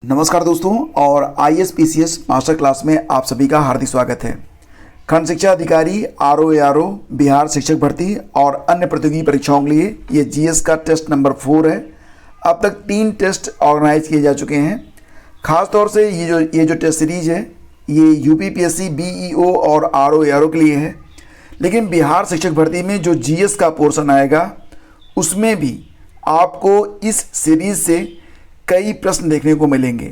नमस्कार दोस्तों और IAS-PCS मास्टर क्लास में आप सभी का हार्दिक स्वागत है। खंड शिक्षा अधिकारी RO बिहार शिक्षक भर्ती और अन्य प्रतियोगी परीक्षाओं के लिए ये GS का टेस्ट नंबर 4 है। अब तक 3 टेस्ट ऑर्गेनाइज किए जा चुके हैं। ख़ास तौर से ये जो टेस्ट सीरीज़ है ये UPPSC BEO और RO के लिए है, लेकिन बिहार शिक्षक भर्ती में जो GS का पोर्शन आएगा उसमें भी आपको इस सीरीज़ से कई प्रश्न देखने को मिलेंगे।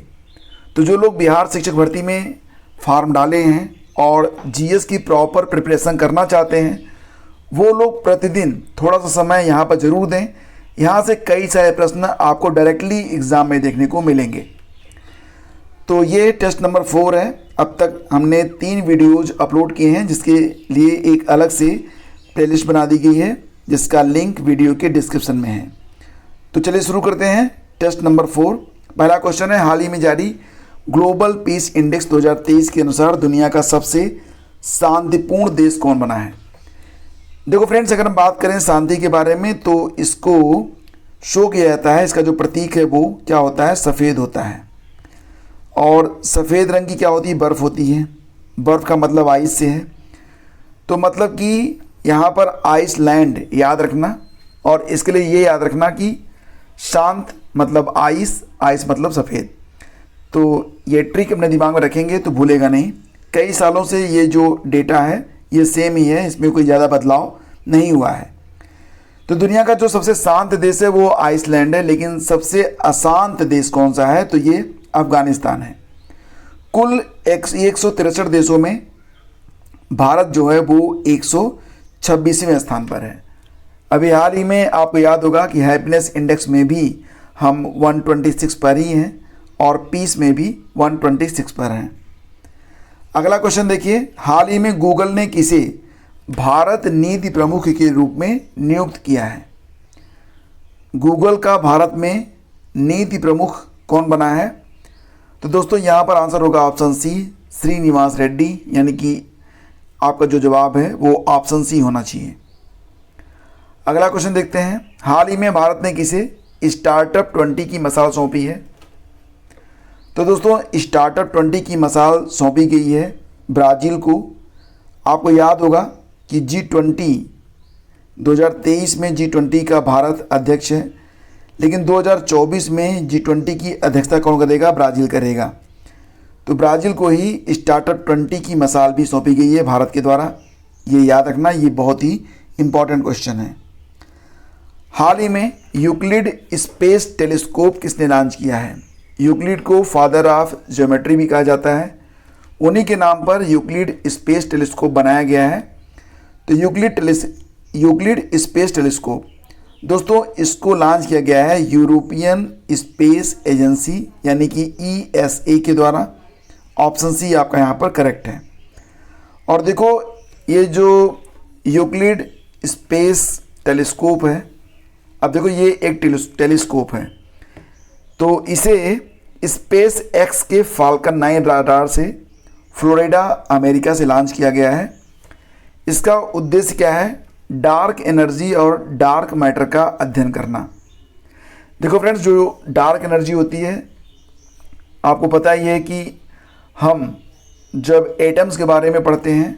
तो जो लोग बिहार शिक्षक भर्ती में फॉर्म डाले हैं और GS की प्रॉपर प्रिपरेशन करना चाहते हैं वो लोग प्रतिदिन थोड़ा सा समय यहाँ पर ज़रूर दें। यहाँ से कई सारे प्रश्न आपको डायरेक्टली एग्ज़ाम में देखने को मिलेंगे। तो ये टेस्ट नंबर 4 है। अब तक हमने 3 वीडियोज़ अपलोड किए हैं जिसके लिए एक अलग से प्लेलिस्ट बना दी गई है जिसका लिंक वीडियो के डिस्क्रिप्शन में है। तो चलिए शुरू करते हैं। टेस्ट नंबर 4 पहला क्वेश्चन है, हाल ही में जारी ग्लोबल पीस इंडेक्स 2023 के अनुसार दुनिया का सबसे शांतिपूर्ण देश कौन बना है। देखो फ्रेंड्स, अगर हम बात करें शांति के बारे में तो इसको शो किया जाता है, इसका जो प्रतीक है वो क्या होता है, सफ़ेद होता है। और सफ़ेद रंग की क्या होती है, बर्फ़ होती है। बर्फ़ का मतलब आइस से है, तो मतलब कि यहाँ पर आइसलैंड याद रखना। और इसके लिए ये याद रखना कि शांत मतलब आइस, आइस मतलब सफ़ेद। तो ये ट्रिक अपने दिमाग में रखेंगे तो भूलेगा नहीं। कई सालों से ये जो डेटा है ये सेम ही है, इसमें कोई ज़्यादा बदलाव नहीं हुआ है। तो दुनिया का जो सबसे शांत देश है वो आइसलैंड है, लेकिन सबसे अशांत देश कौन सा है तो ये अफ़गानिस्तान है। कुल 163 देशों में भारत जो है वो 126वें स्थान पर है। अभी हाल ही में आपको याद होगा कि हैप्पीनेस इंडेक्स में भी हम 126 पर ही हैं और पीस में भी 126 पर हैं। अगला क्वेश्चन देखिए, हाल ही में गूगल ने किसे भारत नीति प्रमुख के रूप में नियुक्त किया है। गूगल का भारत में नीति प्रमुख कौन बना है। तो दोस्तों यहाँ पर आंसर होगा ऑप्शन सी, श्रीनिवास रेड्डी, यानी कि आपका जो जवाब है वो ऑप्शन सी होना चाहिए। अगला क्वेश्चन देखते हैं, हाल ही में भारत ने किसे स्टार्टअप 20 की मसाल सौंपी है। तो दोस्तों स्टार्टअप 20 की मसाल सौंपी गई है ब्राज़ील को। आपको याद होगा कि G20 2023 में G20 का भारत अध्यक्ष है, लेकिन 2024 में G20 की अध्यक्षता कौन करेगा, ब्राज़ील करेगा। तो ब्राज़ील को ही स्टार्टअप 20 की मसाल भी सौंपी गई है भारत के द्वारा। ये याद रखना, ये बहुत ही इम्पॉर्टेंट क्वेश्चन है। हाल ही में यूक्लिड स्पेस टेलीस्कोप किसने लॉन्च किया है। यूक्लिड को फादर ऑफ ज्योमेट्री भी कहा जाता है, उन्हीं के नाम पर यूक्लिड स्पेस टेलीस्कोप बनाया गया है। तो यूक्लिड स्पेस टेलीस्कोप दोस्तों इसको लॉन्च किया गया है यूरोपियन स्पेस एजेंसी यानी कि ESA के द्वारा। ऑप्शन सी आपका यहाँ पर करेक्ट है। और देखो ये जो यूक्लिड स्पेस टेलीस्कोप है, अब देखो ये एक टेलीस्कोप है, तो इसे स्पेस एक्स के फाल्कन 9 राडार से फ्लोरिडा अमेरिका से लॉन्च किया गया है। इसका उद्देश्य क्या है, डार्क एनर्जी और डार्क मैटर का अध्ययन करना। देखो फ्रेंड्स, जो डार्क एनर्जी होती है आपको पता ही है कि हम जब एटम्स के बारे में पढ़ते हैं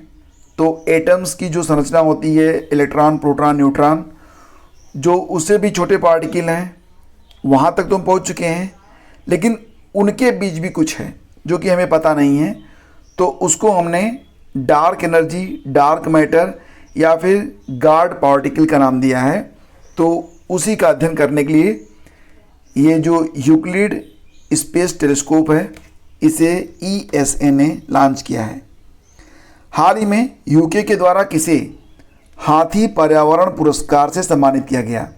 तो एटम्स की जो संरचना होती है, इलेक्ट्रॉन, प्रोटॉन, न्यूट्रॉन, जो उससे भी छोटे पार्टिकल हैं वहाँ तक तो हम पहुँच चुके हैं, लेकिन उनके बीच भी कुछ है जो कि हमें पता नहीं है। तो उसको हमने डार्क एनर्जी, डार्क मैटर या फिर गार्ड पार्टिकल का नाम दिया है। तो उसी का अध्ययन करने के लिए ये जो यूक्लिड स्पेस टेलीस्कोप है इसे ESA ने लॉन्च किया है। हाल ही में UK के द्वारा किसे हाथी पर्यावरण पुरस्कार से सम्मानित किया गया।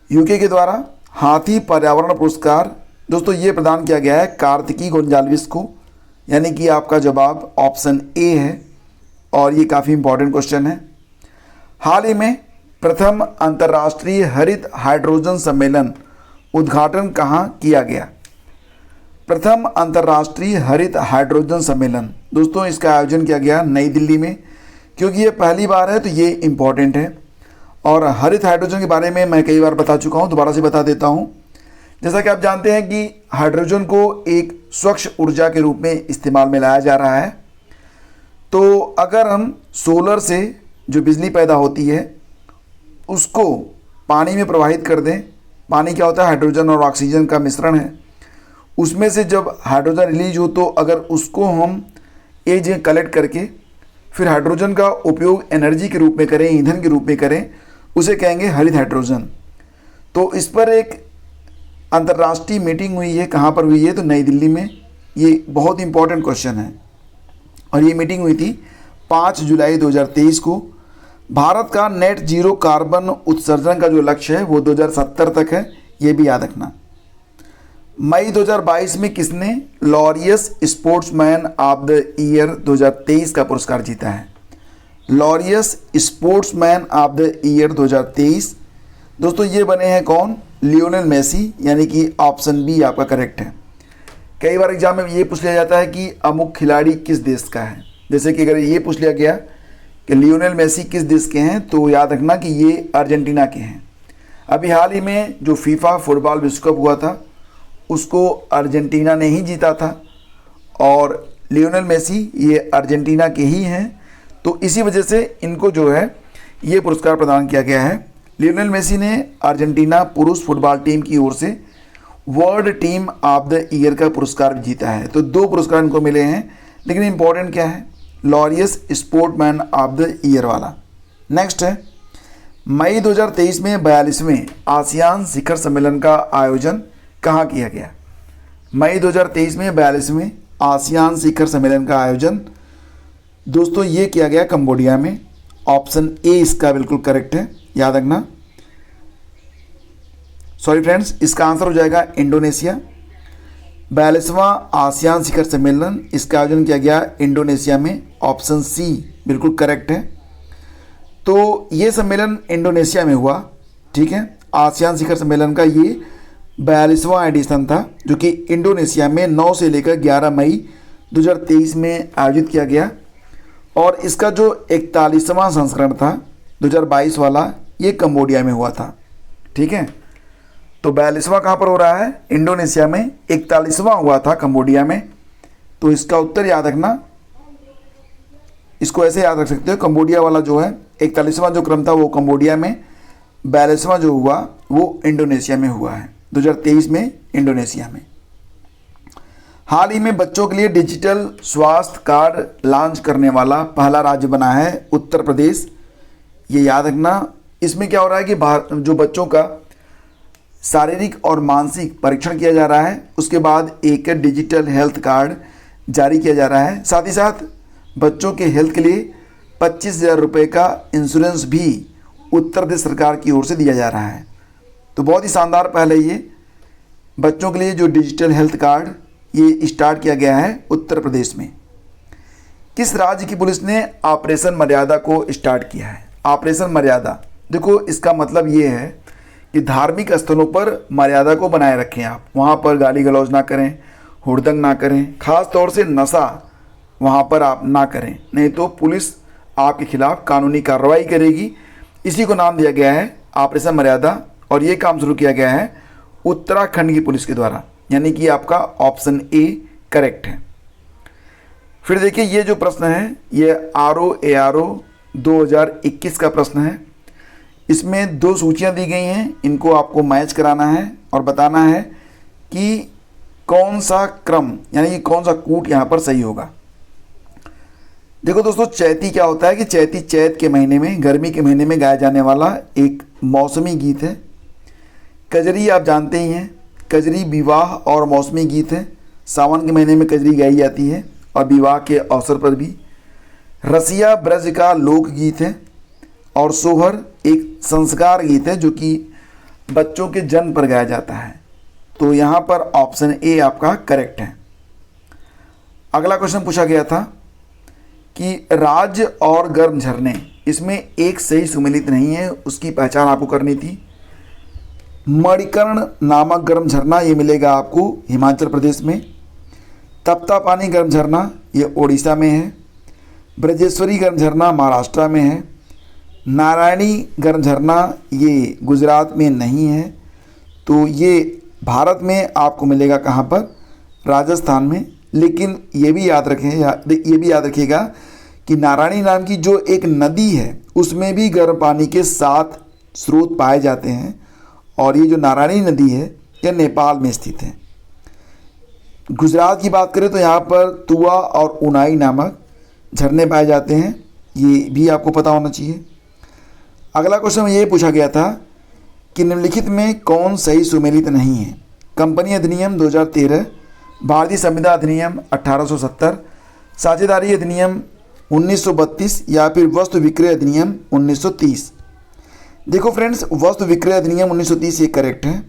UK के द्वारा हाथी पर्यावरण पुरस्कार दोस्तों ये प्रदान किया गया है कार्तिकी गोंजाल्विस को, यानी कि आपका जवाब ऑप्शन A है। और ये काफ़ी इंपॉर्टेंट क्वेश्चन है। हाल ही में प्रथम अंतर्राष्ट्रीय हरित हाइड्रोजन सम्मेलन उद्घाटन कहाँ किया गया। प्रथम अंतर्राष्ट्रीय हरित हाइड्रोजन सम्मेलन दोस्तों इसका आयोजन किया गया नई दिल्ली में। क्योंकि ये पहली बार है तो ये इम्पॉर्टेंट है। और हरित हाइड्रोजन के बारे में मैं कई बार बता चुका हूँ, दोबारा से बता देता हूँ जैसा कि आप जानते हैं कि हाइड्रोजन को एक स्वच्छ ऊर्जा के रूप में इस्तेमाल में लाया जा रहा है। तो अगर हम सोलर से जो बिजली पैदा होती है उसको पानी में प्रवाहित कर दें, पानी क्या होता है, हाइड्रोजन और ऑक्सीजन का मिश्रण है, उसमें से जब हाइड्रोजन रिलीज हो तो अगर उसको हम एक जगह कलेक्ट करके फिर हाइड्रोजन का उपयोग एनर्जी के रूप में करें, ईंधन के रूप में करें, उसे कहेंगे हरित हाइड्रोजन। तो इस पर एक अंतर्राष्ट्रीय मीटिंग हुई है। कहाँ पर हुई है? तो नई दिल्ली में। ये बहुत इंपॉर्टेंट क्वेश्चन है और ये मीटिंग हुई थी 5 जुलाई 2023 को। भारत का नेट जीरो कार्बन उत्सर्जन का जो लक्ष्य है वो 2070 तक है, ये भी याद रखना। मई 2022 में किसने Laureus sportsman of the year 2023 का पुरस्कार जीता है? Laureus sportsman of the year 2023 दोस्तों ये बने हैं कौन? लियोनेल मेसी, यानी कि ऑप्शन बी आपका करेक्ट है। कई बार एग्जाम में ये पूछ लिया जाता है कि अमुक खिलाड़ी किस देश का है। जैसे कि अगर ये पूछ लिया गया कि लियोनेल मेसी किस देश के हैं तो याद रखना कि ये अर्जेंटीना के हैं। अभी हाल ही में जो फीफा फुटबॉल विश्व कप हुआ था उसको अर्जेंटीना ने ही जीता था और लियोनेल मेसी ये अर्जेंटीना के ही हैं, तो इसी वजह से इनको जो है ये पुरस्कार प्रदान किया गया है। लियोनेल मेसी ने अर्जेंटीना पुरुष फुटबॉल टीम की ओर से world team of the year का पुरस्कार भी जीता है। तो 2 पुरस्कार इनको मिले हैं, लेकिन इंपॉर्टेंट क्या है? Laureus sportsman of the year वाला। नेक्स्ट है मई 2023 में 42वें आसियान शिखर सम्मेलन का आयोजन कहाँ किया गया? मई 2023 में 42वें आसियान शिखर सम्मेलन का आयोजन दोस्तों ये किया गया कंबोडिया में। ऑप्शन ए इसका बिल्कुल करेक्ट है, याद रखना। सॉरी फ्रेंड्स, इसका आंसर हो जाएगा इंडोनेशिया। 42वां आसियान शिखर सम्मेलन इसका आयोजन किया गया इंडोनेशिया में। ऑप्शन सी बिल्कुल करेक्ट है। तो ये सम्मेलन इंडोनेशिया में हुआ, ठीक है। आसियान शिखर सम्मेलन का ये 42वां एडिशन था जो कि इंडोनेशिया में 9 से लेकर 11 मई 2023 में आयोजित किया गया और इसका जो 41वां संस्करण था 2022 वाला ये कंबोडिया में हुआ था, ठीक है। तो 42वां कहाँ पर हो रहा है? इंडोनेशिया में। 41वां हुआ था कंबोडिया में। तो इसका उत्तर याद रखना, इसको ऐसे याद रख सकते हो, कंबोडिया वाला जो है 41वां जो क्रम था वो कंबोडिया में, 42वां जो हुआ वो इंडोनेशिया में हुआ है, 2023 में इंडोनेशिया में। हाल ही में बच्चों के लिए डिजिटल स्वास्थ्य कार्ड लॉन्च करने वाला पहला राज्य बना है उत्तर प्रदेश। ये याद रखना। इसमें क्या हो रहा है कि जो बच्चों का शारीरिक और मानसिक परीक्षण किया जा रहा है, उसके बाद एक डिजिटल हेल्थ कार्ड जारी किया जा रहा है। साथ ही साथ बच्चों के हेल्थ के लिए 25,000 रुपये का इंश्योरेंस भी उत्तर प्रदेश सरकार की ओर से दिया जा रहा है। तो बहुत ही शानदार पहले ये बच्चों के लिए जो डिजिटल हेल्थ कार्ड ये स्टार्ट किया गया है उत्तर प्रदेश में। किस राज्य की पुलिस ने ऑपरेशन मर्यादा को स्टार्ट किया है? ऑपरेशन मर्यादा, देखो इसका मतलब ये है कि धार्मिक स्थलों पर मर्यादा को बनाए रखें आप, वहाँ पर गाली गलौज ना करें, हुड़दंग ना करें, खास तौर से नशा वहाँ पर आप ना करें, नहीं तो पुलिस आपके खिलाफ कानूनी कार्रवाई करेगी। इसी को नाम दिया गया है ऑपरेशन मर्यादा और ये काम शुरू किया गया है उत्तराखंड की पुलिस के द्वारा, यानी कि आपका ऑप्शन ए करेक्ट है। फिर देखिए ये जो प्रश्न है ये ROARO 2021 का प्रश्न है। इसमें 2 सूचियां दी गई हैं, इनको आपको मैच कराना है और बताना है कि कौन सा क्रम यानी कि कौन सा कूट यहाँ पर सही होगा। देखो दोस्तों, चैती क्या होता है कि चैती चैत के महीने में, गर्मी के महीने में गाया जाने वाला एक मौसमी गीत है। कजरी आप जानते ही हैं, कजरी विवाह और मौसमी गीत है। सावन के महीने में कजरी गाई जाती है और विवाह के अवसर पर भी। रसिया ब्रज का लोकगीत है और सोहर एक संस्कार गीत है जो कि बच्चों के जन्म पर गाया जाता है। तो यहाँ पर ऑप्शन ए आपका करेक्ट है। अगला क्वेश्चन पूछा गया था कि राज्य और गर्म झरने, इसमें एक सही सुमेलित नहीं है, उसकी पहचान आपको करनी थी। मणिकर्ण नामक गर्म झरना ये मिलेगा आपको हिमाचल प्रदेश में। तप्ता पानी गर्म झरना ये ओडिशा में है। ब्रजेश्वरी गर्म झरना महाराष्ट्र में है। नारायणी गर्म झरना ये गुजरात में नहीं है। तो ये भारत में आपको मिलेगा कहाँ पर, राजस्थान में। लेकिन ये भी याद रखिएगा कि नारायणी नाम की जो एक नदी है उसमें भी गर्म पानी के 7 स्रोत पाए जाते हैं, और ये जो नारायणी नदी है यह नेपाल में स्थित है। गुजरात की बात करें तो यहाँ पर तुआ और उनाई नामक झरने पाए जाते हैं, ये भी आपको पता होना चाहिए। अगला क्वेश्चन ये पूछा गया था कि निम्नलिखित में कौन सही सुमेलित नहीं है। कंपनी अधिनियम 2013, भारतीय संविदा अधिनियम 1870, साझेदारी अधिनियम 1932 या फिर वस्तु विक्रय अधिनियम 1930। देखो फ्रेंड्स, वस्तु विक्रय अधिनियम 1930 ये करेक्ट है,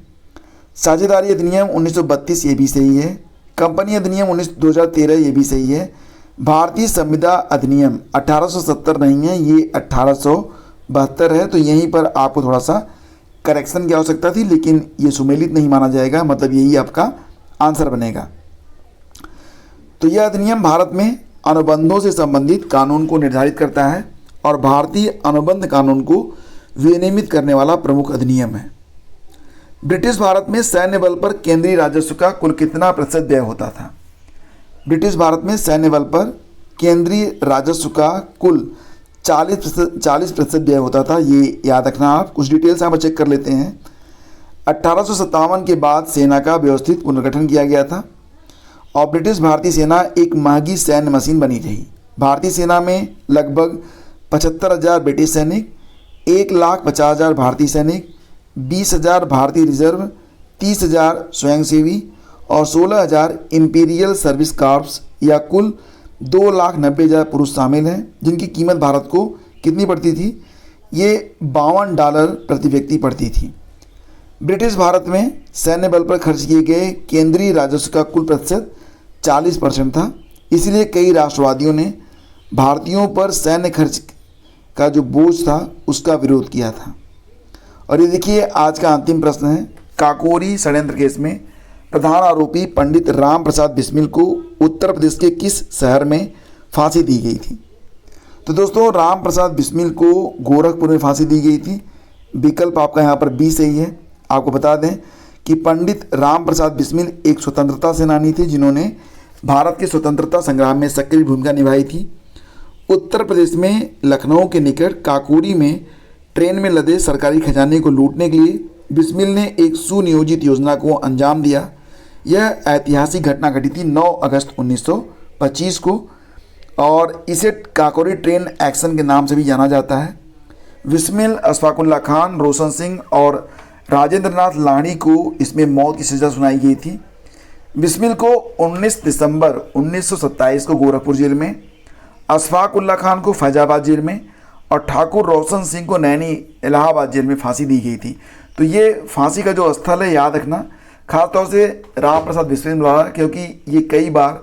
साझेदारी अधिनियम 1932 ये भी सही है, कंपनी अधिनियम 2013 ये भी सही है, भारतीय संविदा अधिनियम 1870 नहीं है, ये 1872 है। तो यहीं पर आपको थोड़ा सा करेक्शन की आवश्यकता थी, लेकिन ये सुमेलित नहीं माना जाएगा, मतलब यही आपका आंसर बनेगा। तो यह अधिनियम भारत में अनुबंधों से संबंधित कानून को निर्धारित करता है और भारतीय अनुबंध कानून को विनियमित करने वाला प्रमुख अधिनियम है। ब्रिटिश भारत में सैन्य बल पर केंद्रीय राजस्व का कुल कितना प्रतिशत व्यय होता था? ब्रिटिश भारत में सैन्य बल पर केंद्रीय राजस्व का कुल 40% व्यय होता था, ये याद रखना आप। कुछ डिटेल्स यहाँ पर चेक कर लेते हैं। 1857 के बाद सेना का व्यवस्थित पुनर्गठन किया गया था और ब्रिटिश भारतीय सेना एक महंगी सैन्य मशीन बनी रही। भारतीय सेना में लगभग 75,000 ब्रिटिश सैनिक, 1,50,000 भारतीय सैनिक, 20,000 भारतीय रिजर्व, 30,000 स्वयंसेवी और 16,000 इंपीरियल सर्विस कॉर्प्स या कुल 2,90,000 पुरुष शामिल हैं, जिनकी कीमत भारत को कितनी पड़ती थी? ये $52 प्रति व्यक्ति पड़ती थी। ब्रिटिश भारत में सैन्य बल पर खर्च किए गए केंद्रीय राजस्व का कुल प्रतिशत 40% था, इसलिए कई राष्ट्रवादियों ने भारतीयों पर सैन्य खर्च का जो बोझ था उसका विरोध किया था। और ये देखिए आज का अंतिम प्रश्न है। काकोरी षड्यंत्र केस में प्रधान आरोपी पंडित राम प्रसाद बिस्मिल को उत्तर प्रदेश के किस शहर में फांसी दी गई थी? तो दोस्तों, राम प्रसाद बिस्मिल को गोरखपुर में फांसी दी गई थी। विकल्प आपका यहाँ पर बी सही है। आपको बता दें कि पंडित राम प्रसाद बिस्मिल एक स्वतंत्रता सेनानी थे जिन्होंने भारत के स्वतंत्रता संग्राम में सक्रिय भूमिका निभाई थी। उत्तर प्रदेश में लखनऊ के निकट काकोरी में ट्रेन में लदे सरकारी खजाने को लूटने के लिए बिस्मिल ने एक सुनियोजित योजना को अंजाम दिया। यह ऐतिहासिक घटना घटी थी 9 अगस्त 1925 को और इसे काकोरी ट्रेन एक्शन के नाम से भी जाना जाता है। बिस्मिल, अशफाकुल्ला खान, रोशन सिंह और राजेंद्र नाथ लाहिड़ी को इसमें मौत की सज़ा सुनाई गई थी। बिस्मिल को 19 दिसंबर 1927 को गोरखपुर जेल में, अशफाकुल्ला खान को फैजाबाद जेल में और ठाकुर रोशन सिंह को नैनी इलाहाबाद जेल में फांसी दी गई थी। तो ये फांसी का जो स्थल है याद रखना, खासतौर से राम प्रसाद बिस्मिल द्वारा, क्योंकि ये कई बार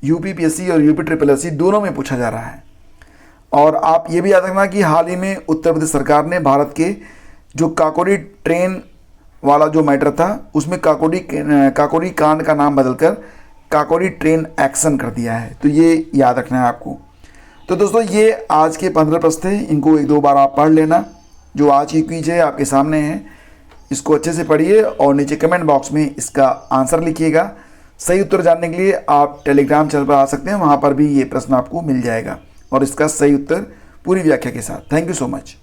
यूपीपीएससी और यूपी दोनों में पूछा जा रहा है। और आप ये भी याद रखना कि हाल ही में उत्तर प्रदेश सरकार ने भारत के जो काकोरी ट्रेन वाला जो मैटर था उसमें काकोरी कांड का नाम बदलकर काकोरी ट्रेन एक्शन कर दिया है। तो ये याद रखना है आपको। तो दोस्तों, ये आज के 15 प्रश्न थे, इनको 1-2 बार आप पढ़ लेना। जो आज की क्विज है आपके सामने है, इसको अच्छे से पढ़िए और नीचे कमेंट बॉक्स में इसका आंसर लिखिएगा। सही उत्तर जानने के लिए आप टेलीग्राम चैनल पर आ सकते हैं, वहाँ पर भी ये प्रश्न आपको मिल जाएगा और इसका सही उत्तर पूरी व्याख्या के साथ। Thank you so much.